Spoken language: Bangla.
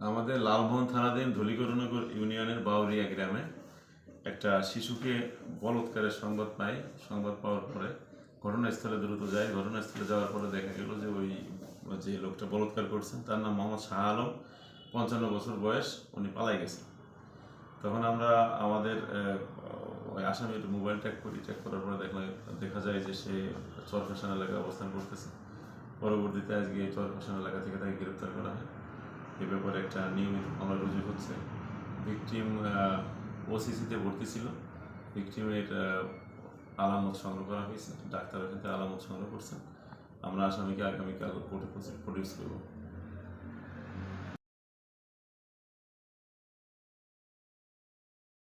আমাদের লালমোহন থানাধীন ধুলিগড়নগর ইউনিয়নের বাউরিয়া গ্রামে একটা শিশুকে বলৎকারের সংবাদ পাই। সংবাদ পাওয়ার পরে ঘটনাস্থলে দ্রুত যায়। ঘটনাস্থলে যাওয়ার পরে দেখা গেল যে যে লোকটা বলৎকার করছেন তার নাম মোহাম্মদ শাহ আলম, 55 বছর বয়স। উনি পালাই গেছেন। তখন আমরা আমাদের ওই আসামির মোবাইল ট্র্যাক করার পরে দেখা যায় যে সে চরফ্যাশন এলাকায় অবস্থান করতেছে। পরবর্তীতে আজকে চরফ্যাশন এলাকা থেকে তাকে গ্রেপ্তার করা হয়। এ ব্যাপারে একটা নিয়মিত মামলা রুজু হচ্ছে। ভিকটিম ওসিসিতে ভর্তি ছিল। ভিকটিমের আলামত সংগ্রহ করা হয়েছে। ডাক্তার এখান থেকে আলামত সংগ্রহ করছেন। আমরা আসামিকে আগামীকাল কোর্টে প্রডিউস করব।